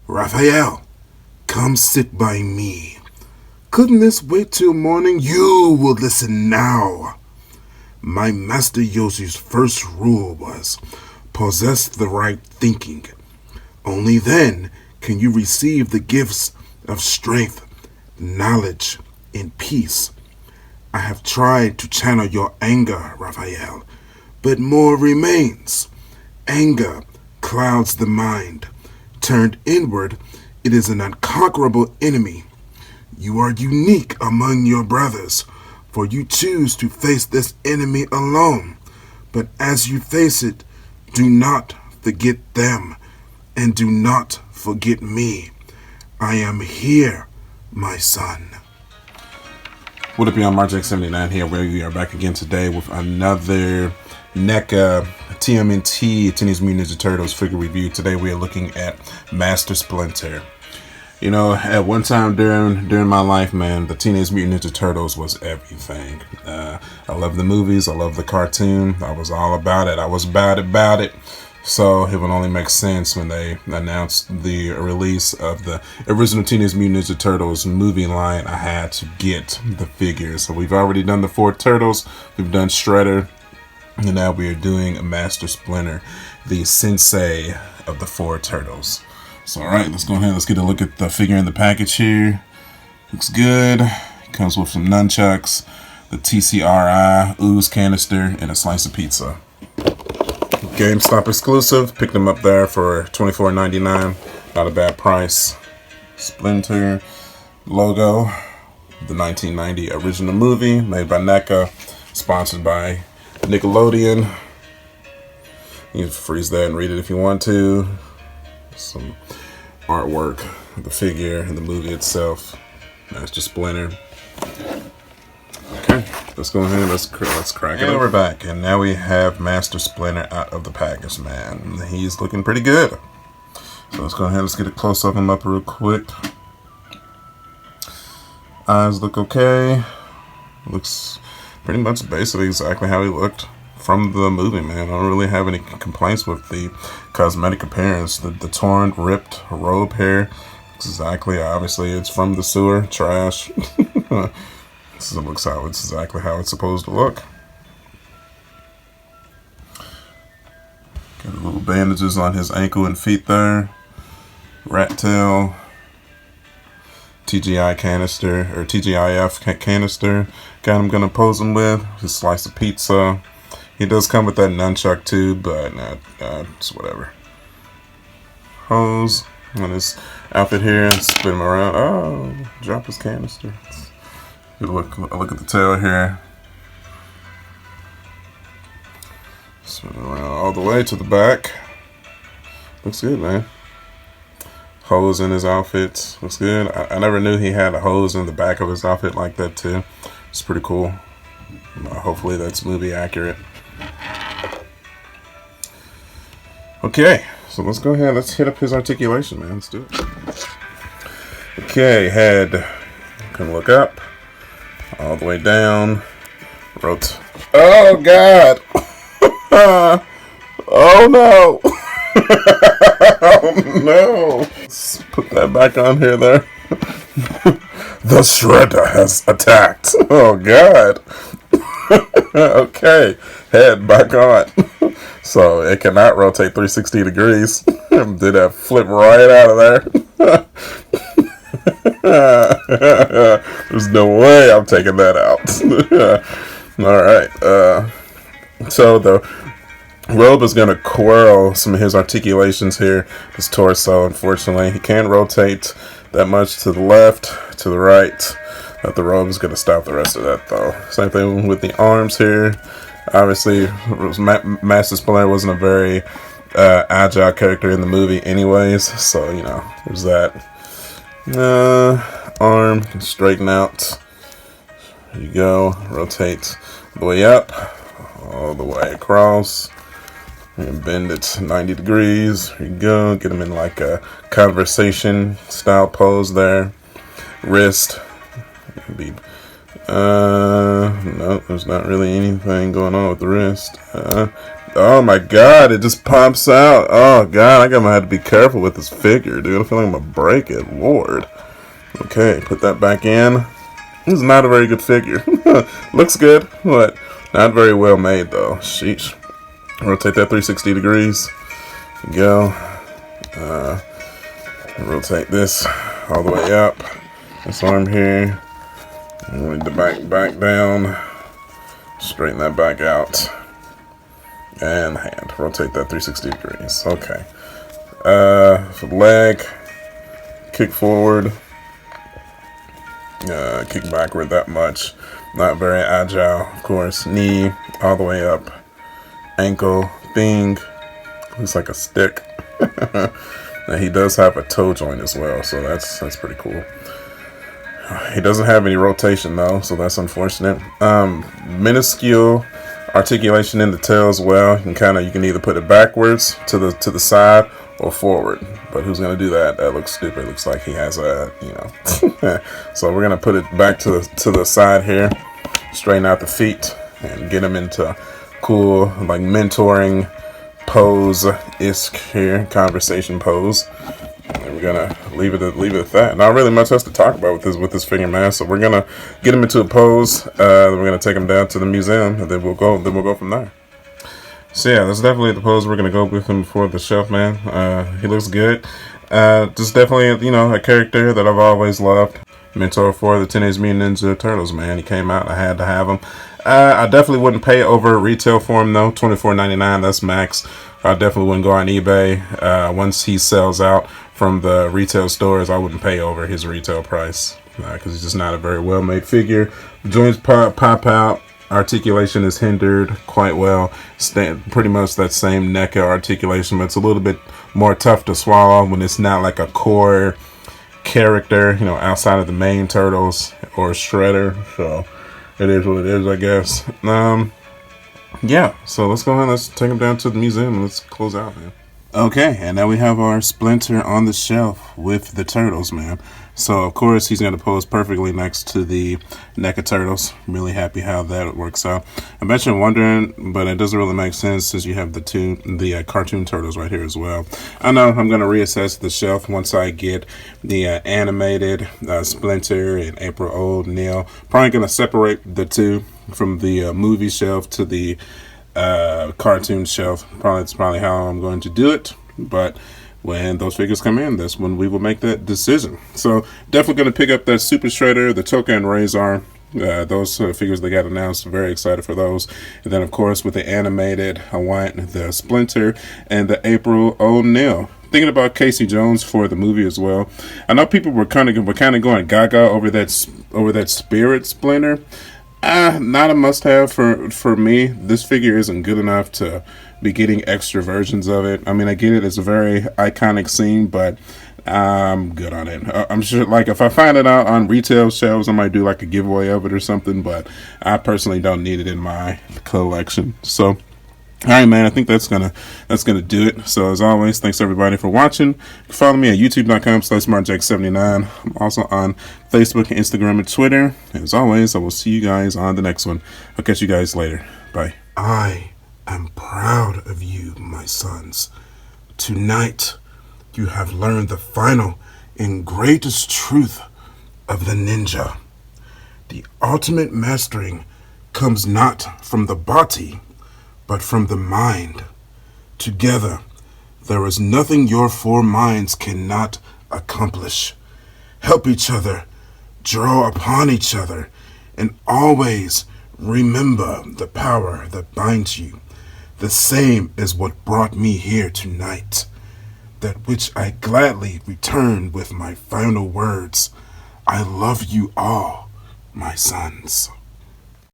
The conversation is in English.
Raphael, come sit by me. Couldn't this wait till morning? You will listen now. My master Yoshi's first rule was possess the right thinking. Only then can you receive the gifts of strength, knowledge, and peace. I have tried to channel your anger, Raphael, but more remains. Anger clouds the mind. Turned inward, it is an unconquerable enemy. You are unique among your brothers, for you choose to face this enemy alone. But as you face it, do not forget them, and do not forget me. I am here, my son. What up, y'all? Marjack79 here, where we are back again today with another Neca TMNT Teenage Mutant Ninja Turtles figure review. Today we are looking at Master Splinter. You know, at one time during my life, man, the Teenage Mutant Ninja Turtles was everything. I love the movies. I love the cartoon. I was all about it. I was about it. So it would only make sense when they announced the release of the original Teenage Mutant Ninja Turtles movie line. I had to get the figures. So we've already done the 4 Turtles. We've done Shredder. And now we are doing Master Splinter, the sensei of the 4 Turtles. So alright, let's go ahead. Let's get a look at the figure in the package here. Looks good. Comes with some nunchucks, the TCRI ooze canister, and a slice of pizza. GameStop exclusive. Picked them up there for $24.99. Not a bad price. Splinter logo. The 1990 original movie made by Neca. Sponsored by Nickelodeon. You can freeze that and read it if you want to. Some artwork of the figure and the movie itself. Master Splinter. Okay, let's go ahead. Let's crack it. And we're back, and now we have Master Splinter out of the package, man. He's looking pretty good. So let's go ahead. Let's get a close up of him up real quick. Eyes look okay. Looks pretty much basically exactly how he looked from the movie, man. I don't really have any complaints with the cosmetic appearance. The torn, ripped robe hair. Exactly, obviously it's from the sewer. Trash. This looks how it's exactly how it's supposed to look. Got a little bandages on his ankle and feet there. Rat tail. TGI canister, or TGIF canister. Got him gonna pose him with his slice of pizza. He does come with that nunchuck too, but it's whatever. Hose on his outfit here, spin him around. Oh, drop his canister. Good look at the tail here. Spin it around all the way to the back. Looks good, man. Hose in his outfit. Looks good. I never knew he had a hose in the back of his outfit like that too. It's pretty cool. Hopefully that's movie accurate. Okay, so let's go ahead. Let's hit up his articulation, man. Let's do it. Okay, head. Can look up. All the way down. Oh, God. Oh, no. Oh, no. Let's put that back on here there. The Shredder has attacked. Oh, God. Okay, head back on. So it cannot rotate 360 degrees. Did that flip right out of there. There's no way I'm taking that out. Alright, so the robe is going to quirl some of his articulations here. His torso, unfortunately. He can't rotate that much to the left, to the right. But the robe is going to stop the rest of that, though. Same thing with the arms here. Obviously, Master Splinter wasn't a very agile character in the movie anyways. So, you know, there's that. Arm can straighten out. There you go. Rotate all the way up. All the way across. And bend it 90 degrees. There you go. Get him in like a conversation style pose there. Wrist. No, there's not really anything going on with the wrist. Oh my god, it just pops out. Oh god, I'm gonna have to be careful with this figure, dude. I feel like I'm gonna break it. Lord. Okay, put that back in. This is not a very good figure. Looks good, but not very well made though. Sheesh. Rotate that 360 degrees. Go. Rotate this all the way up. This arm here. Move the back down. Straighten that back out. And hand. Rotate that 360 degrees. Okay. For the leg, kick forward. Kick backward that much. Not very agile, of course. Knee all the way up. Ankle thing. Looks like a stick. And he does have a toe joint as well, so that's pretty cool. He doesn't have any rotation though, so that's unfortunate. Minuscule articulation in the tail as well. You can either put it backwards to the side or forward. But who's gonna do that? That looks stupid. It looks like he has a So we're gonna put it back to the side here. Straighten out the feet and get him into cool like mentoring pose-isk here, conversation pose. And we're gonna leave it at that. Not really much else to talk about with this figure, man. So we're gonna get him into a pose. Then we're gonna take him down to the museum, and then we'll go from there. So yeah, that's definitely the pose we're gonna go with him for the shelf, man. He looks good. Just definitely a character that I've always loved. Mentor for the Teenage Mutant Ninja Turtles, man. He came out, I had to have him. I definitely wouldn't pay over retail for him though. $24.99, that's max. I definitely wouldn't go on eBay. Once he sells out from the retail stores, I wouldn't pay over his retail price because he's just not a very well made figure. The joints pop out. Articulation is hindered quite well. Pretty much that same Neca articulation, but it's a little bit more tough to swallow when it's not like a core character, outside of the main Turtles or Shredder. So it is what it is, I guess. Yeah, so let's go ahead, let's take him down to the museum and let's close out, man. Okay, and now we have our Splinter on the shelf with the Turtles, man. So, of course, he's going to pose perfectly next to the Neca Turtles. I'm really happy how that works out. I bet you're wondering, but it doesn't really make sense since you have the cartoon Turtles right here as well. I know I'm going to reassess the shelf once I get the animated Splinter and April O'Neil. Probably going to separate the two from the movie shelf to the cartoon shelf. That's probably how I'm going to do it, but when those figures come in, that's when we will make that decision. So definitely going to pick up that Super Shredder, the Toka and Razor. Those figures that got announced, very excited for those. And then of course with the animated, I want the Splinter and the April O'Neil. Thinking about Casey Jones for the movie as well. I know people were kind of going gaga over that Spirit Splinter. Not a must-have for me. This figure isn't good enough to be getting extra versions of it. I mean, I get it. It's a very iconic scene, but I'm good on it. I'm sure, like, if I find it out on retail shelves, I might do, like, a giveaway of it or something, but I personally don't need it in my collection. So, all right, man, I think that's gonna do it. So, as always, thanks, everybody, for watching. You can follow me at youtube.com/SmartJack79. I'm also on Facebook, Instagram, and Twitter. And as always, I will see you guys on the next one. I'll catch you guys later. Bye. I am proud of you, my sons. Tonight, you have learned the final and greatest truth of the ninja. The ultimate mastering comes not from the body, but from the mind. Together, there is nothing your four minds cannot accomplish. Help each other, draw upon each other, and always remember the power that binds you. The same is what brought me here tonight, that which I gladly return with my final words. I love you all, my sons.